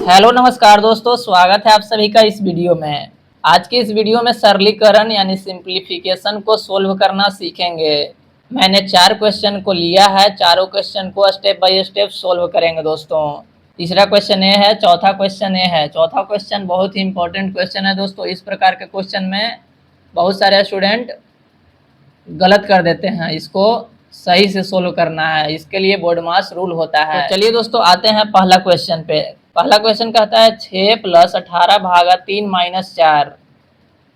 Hello नमस्कार दोस्तों, स्वागत है आप सभी का इस वीडियो में। आज की इस वीडियो में सरलीकरण यानी सिंप्लीफिकेशन को सोल्व करना सीखेंगे। मैंने 4 क्वेश्चन को लिया है, चारों क्वेश्चन को स्टेप बाय स्टेप सोल्व करेंगे दोस्तों। तीसरा क्वेश्चन ए है, चौथा क्वेश्चन ए है। चौथा क्वेश्चन बहुत ही इंपॉर्टेंट क्वेश्चन है दोस्तों। इस प्रकार के क्वेश्चन में बहुत सारे स्टूडेंट गलत कर देते हैं, इसको सही से सोल्व करना है, इसके लिए बोर्ड मास रूल होता है। तो चलिए दोस्तों आते हैं पहला क्वेश्चन पे। पहला क्वेश्चन कहता है 6 + 18 भागा 3 - 4।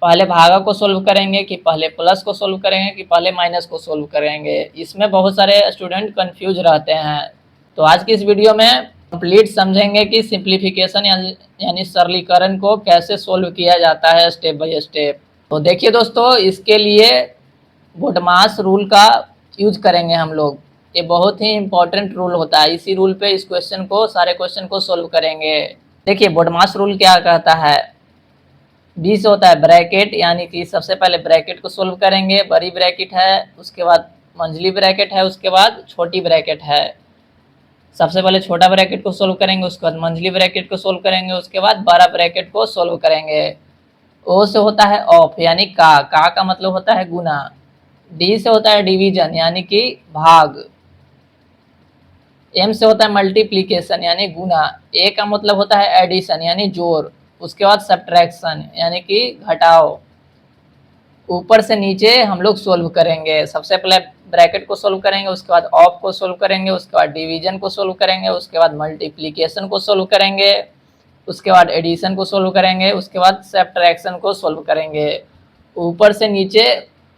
पहले भागा को सोल्व करेंगे कि पहले प्लस को सोल्व करेंगे कि पहले माइनस को सोल्व करेंगे, इसमें बहुत सारे स्टूडेंट कंफ्यूज रहते हैं। तो आज की इस वीडियो में कंप्लीट समझेंगे कि सिंप्लीफिकेशन यानी सरलीकरण को कैसे सोल्व किया जाता है स्टेप बाय स्टेप। तो देखिए दोस्तों, इसके लिए बोडमास रूल का यूज करेंगे हम लोग। ये बहुत ही इंपॉर्टेंट रूल होता है, इसी रूल पे इस क्वेश्चन को सारे क्वेश्चन को सोल्व करेंगे। देखिए बोडमास रूल क्या कहता है। बी से होता है ब्रैकेट, यानी कि सबसे पहले ब्रैकेट को सोल्व करेंगे। बड़ी ब्रैकेट है, उसके बाद मंझली ब्रैकेट है, उसके बाद छोटी ब्रैकेट है। सबसे पहले छोटा ब्रैकेट को सोल्व करेंगे, उसके बाद मंझली ब्रैकेट को सोल्व करेंगे, उसके बाद बड़ा ब्रैकेट को सोल्व करेंगे। ओ से होता है ऑफ, यानी का मतलब होता है गुना। डी से होता है डिवीजन, यानी कि भाग। एम से होता है मल्टीप्लीकेशन, यानी गुना। ए का मतलब होता है एडिशन, यानी जोड़। उसके बाद सब्ट्रैक्शन, यानी कि घटाव। ऊपर से नीचे हम लोग सोल्व करेंगे। सबसे पहले ब्रैकेट को सोल्व करेंगे, उसके बाद ऑफ को सोल्व करेंगे, उसके बाद डिवीजन को सोल्व करेंगे, उसके बाद मल्टीप्लीकेशन को सोल्व करेंगे, उसके बाद एडिशन को सोल्व करेंगे, उसके बाद सब्ट्रैक्शन को सोल्व करेंगे। ऊपर से नीचे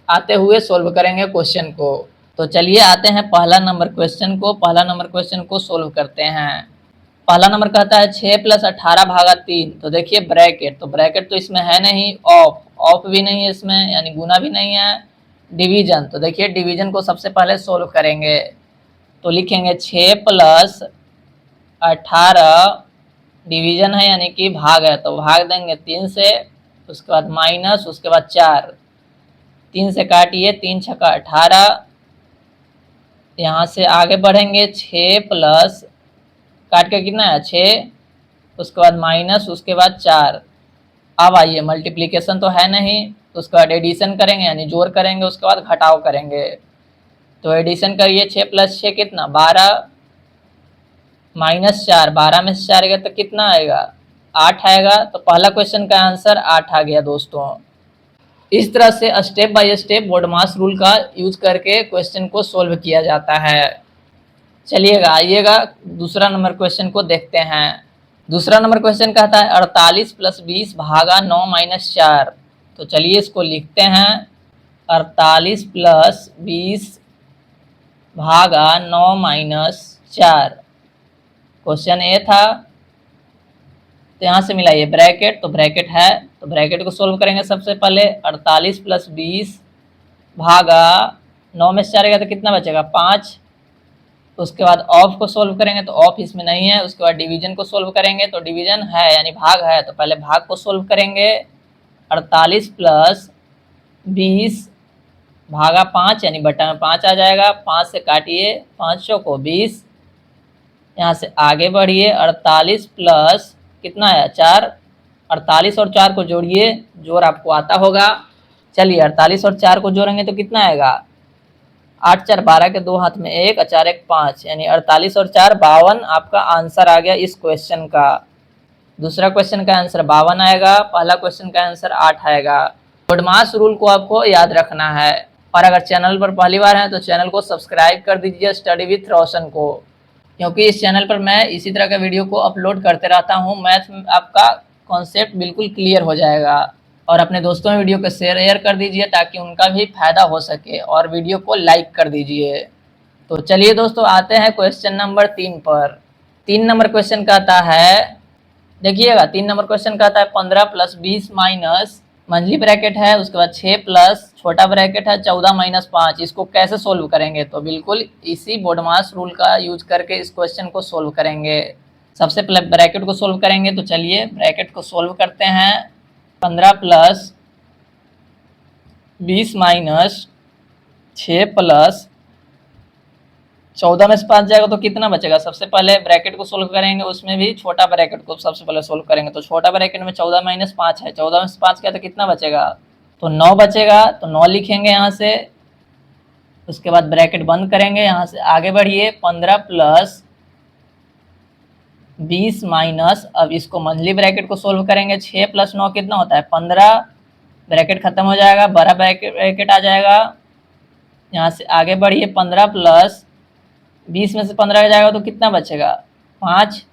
आते हुए सोल्व करेंगे क्वेश्चन को। तो चलिए आते हैं पहला नंबर क्वेश्चन को। पहला नंबर क्वेश्चन को सोल्व करते हैं। पहला नंबर कहता है 6 + 18 भागा 3। तो देखिए ब्रैकेट, तो ब्रैकेट तो इसमें है नहीं। ऑफ भी नहीं है इसमें, यानी गुना भी नहीं है। डिवीजन, तो देखिए डिवीजन को सबसे पहले सोल्व करेंगे। तो लिखेंगे 6 + 18, डिवीजन है यानी कि भाग है, तो भाग देंगे 3 से, उसके बाद माइनस, उसके बाद 4। 3 से काटिए, 3 × 6 = 18। यहाँ से आगे बढ़ेंगे 6 प्लस, काट के कितना है 6, उसके बाद माइनस, उसके बाद 4। अब आइए मल्टीप्लिकेशन तो है नहीं, उसके बाद एडिशन करेंगे यानी जोड़ करेंगे, उसके बाद घटाव करेंगे। तो एडिशन करिए, 6 + 6 कितना 12, -4। 12 में से 4 गया तो कितना आएगा 8 आएगा। तो पहला क्वेश्चन का आंसर 8 आ गया दोस्तों। इस तरह से step by step BODMAS rule का यूज करके क्वेश्चन को सोल्व किया जाता है। चलिएगा आइएगा दूसरा नंबर क्वेश्चन को देखते हैं। दूसरा नंबर क्वेश्चन कहता है 48 + 20 भागा 9 - 4। तो चलिए इसको लिखते हैं। 48 + 20 भागा 9 - 4 क्वेश्चन ए था। तो यहाँ से मिलाइए ब्रैकेट, तो ब्रैकेट है, तो ब्रैकेट को सोल्व करेंगे। सबसे पहले 48 + 20 भागा 9 में से 4 गया तो कितना बचेगा 5। उसके बाद ऑफ को सोल्व करेंगे, तो ऑफ इसमें नहीं है। उसके बाद डिवीजन को सोल्व करेंगे, तो डिवीजन है यानी भाग है, तो पहले भाग को सोल्व करेंगे। 48 + 20 भागा 5, यानी बटा में 5 आ जाएगा। 5 से काटिए, 5 को 20। यहाँ से आगे बढ़िए, 48 प्लस कितना है 4। 48 और 4 को जोड़िए, जोड़ आपको आता होगा। चलिए 48 और 4 को जोड़ेंगे तो कितना आएगा 8 × 4 = 12 के 2 हाथ में 1, 4 × 1 = 5, यानी 48 और 4 = 52 आपका आंसर आ गया इस क्वेश्चन का। दूसरा क्वेश्चन का आंसर 52 आएगा, पहला क्वेश्चन का आंसर 8 आएगा। बोडमास रूल को आपको याद रखना है। और अगर चैनल पर पहली बार है तो चैनल को सब्सक्राइब कर दीजिए स्टडी विथ रोशन को, क्योंकि इस चैनल पर मैं इसी तरह का वीडियो को अपलोड करते रहता हूँ। मैथ में आपका कॉन्सेप्ट बिल्कुल क्लियर हो जाएगा। और अपने दोस्तों में वीडियो को शेयर कर दीजिए ताकि उनका भी फायदा हो सके, और वीडियो को लाइक कर दीजिए। तो चलिए दोस्तों आते हैं क्वेश्चन नंबर 3 पर। 3 नंबर क्वेश्चन कहता है, देखिएगा 3 नंबर क्वेश्चन कहता है 15 + 20 माइनस, मंझली ब्रैकेट है, उसके बाद 6 प्लस छोटा ब्रैकेट है 14 - 5। इसको कैसे सोल्व करेंगे, तो बिल्कुल इसी बोडमास रूल का यूज करके इस क्वेश्चन को सोल्व करेंगे। सबसे पहले ब्रैकेट को सोल्व करेंगे, तो चलिए ब्रैकेट को सोल्व करते हैं। 15 + 20 माइनस 6 प्लस 14 में से 5 जाएगा तो कितना बचेगा? सबसे पहले ब्रैकेट को सोल्व करेंगे, उसमें भी छोटा ब्रैकेट को सबसे पहले सोल्व करेंगे। तो छोटा ब्रैकेट में 14 माइनस 5 है, 14 में से 5 क्या तो कितना बचेगा? तो 9 बचेगा। तो 9 लिखेंगे यहाँ से, उसके बाद ब्रैकेट बंद करेंगे, यहाँ से आगे बढ़िए 15 प्लस 20 माइनस, अब इसको मंथली ब्रैकेट को सोल्व करेंगे। 6 प्लस 9 कितना होता है? 15, ब्रैकेट खत्म हो जाएगा, बड़ा ब्रैकेट आ जाएगा। यहाँ से आगे बढ़िए 15 प्लस 20 में से 15 जाएगा तो कितना बचेगा? 5।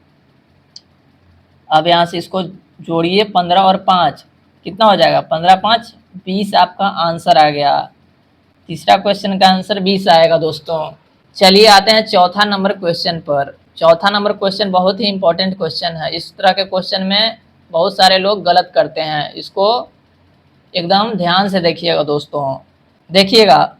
अब यहाँ से इसको जोड़िए, 15 और 5 कितना हो जाएगा? 15 5 20 आपका आंसर आ गया। तीसरा क्वेश्चन का आंसर 20 आएगा दोस्तों। चलिए आते हैं चौथा नंबर क्वेश्चन पर। चौथा नंबर क्वेश्चन बहुत ही इंपॉर्टेंट क्वेश्चन है। इस तरह के क्वेश्चन में बहुत सारे लोग गलत करते हैं, इसको एकदम ध्यान से देखिएगा दोस्तों। देखिएगा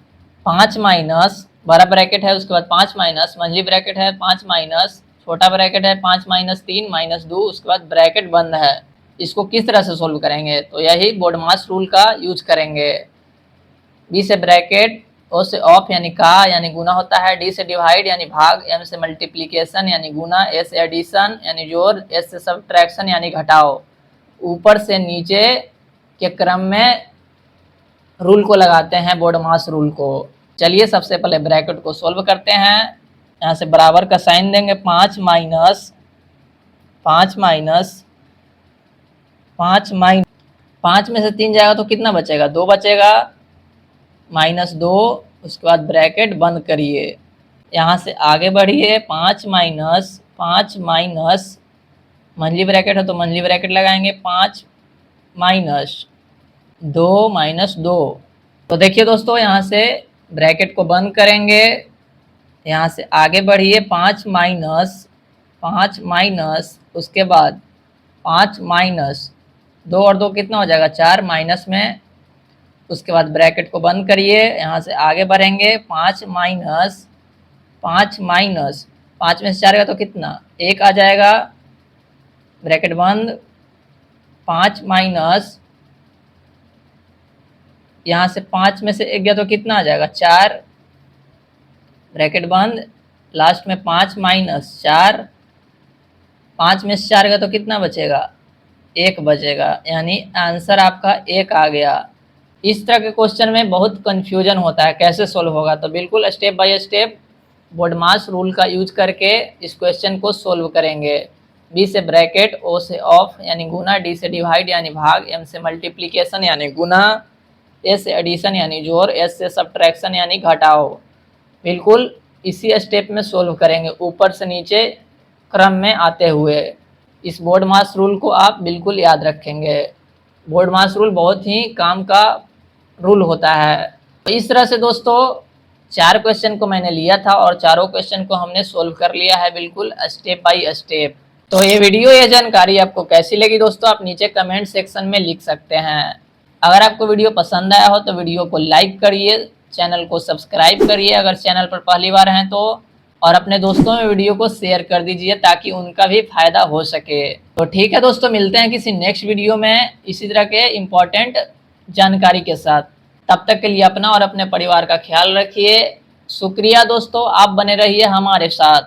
5 माइनस बड़ा ब्रैकेट है, उसके बाद 5 माइनस मंझली ब्रैकेट है, 5 माइनस छोटा ब्रैकेट है, 5 माइनस 3 माइनस 2, उसके बाद ब्रैकेट बंद है। इसको किस तरह से सोल्व करेंगे? तो यही बोडमास रूल का यूज करेंगे। बी से ब्रैकेट, ओ से ऑफ यानी का यानी गुना होता है, डी से डिवाइड यानी भाग, एम से मल्टीप्लीकेशन यानी गुना, ए से एडिशन यानी जोड़, एस से सब्ट्रैक्शन यानी घटाओ। ऊपर से नीचे के क्रम में रूल को लगाते हैं, बोडमास रूल को। चलिए सबसे पहले ब्रैकेट को सोल्व करते हैं। यहाँ से बराबर का साइन देंगे, 5 माइनस 5 माइनस 5 में से 3 जाएगा तो कितना बचेगा? 2 बचेगा, माइनस 2, उसके बाद ब्रैकेट बंद करिए। यहाँ से आगे बढ़िए 5 माइनस मंथली ब्रैकेट है तो मंथली ब्रैकेट लगाएंगे, 5 माइनस 2 माइनस 2। तो देखिए दोस्तों यहाँ से ब्रैकेट को बंद करेंगे, यहाँ से आगे बढ़िए 5 माइनस उसके बाद 5 माइनस 2 और 2 कितना हो जाएगा? 4 माइनस में, उसके बाद ब्रैकेट को बंद करिए। यहाँ से आगे बढ़ेंगे 5 माइनस 5 में से 4 का तो कितना? 1 आ जाएगा, ब्रैकेट बंद। 5 माइनस यहाँ से 5 में से 1 गया तो कितना आ जाएगा? 4, ब्रैकेट बंद। लास्ट में 5 माइनस 4, 5 में से 4 गया तो कितना बचेगा? 1 बचेगा, यानी आंसर आपका 1 आ गया। इस तरह के क्वेश्चन में बहुत कंफ्यूजन होता है, कैसे सोल्व होगा? तो बिल्कुल step by step BODMAS rule का यूज करके इस क्वेश्चन को सोल्व करेंगे। बी से ब्रैकेट, ओ से ऑफ यानी गुना, डी से डिवाइड यानी भाग, एम से मल्टीप्लीकेशन यानी गुना, ए से एडिशन यानी जोड़, एस से सब्ट्रैक्शन यानी घटाओ। बिल्कुल इसी स्टेप में सोल्व करेंगे, ऊपर से नीचे क्रम में आते हुए। इस बोडमास रूल को आप बिल्कुल याद रखेंगे। बोडमास रूल बहुत ही काम का रूल होता है। तो इस तरह से दोस्तों 4 क्वेश्चन को मैंने लिया था और चारों क्वेश्चन को हमने सोल्व कर लिया है, बिल्कुल स्टेप बाय स्टेप। तो ये वीडियो, ये जानकारी आपको कैसी लगी दोस्तों, आप नीचे कमेंट सेक्शन में लिख सकते हैं। अगर आपको वीडियो पसंद आया हो तो वीडियो को लाइक करिए, चैनल को सब्सक्राइब करिए अगर चैनल पर पहली बार हैं तो, और अपने दोस्तों में वीडियो को शेयर कर दीजिए ताकि उनका भी फायदा हो सके। तो ठीक है दोस्तों, मिलते हैं किसी नेक्स्ट वीडियो में इसी तरह के इम्पोर्टेंट जानकारी के साथ। तब तक के लिए अपना और अपने परिवार का ख्याल रखिए। शुक्रिया दोस्तों, आप बने रहिए हमारे साथ।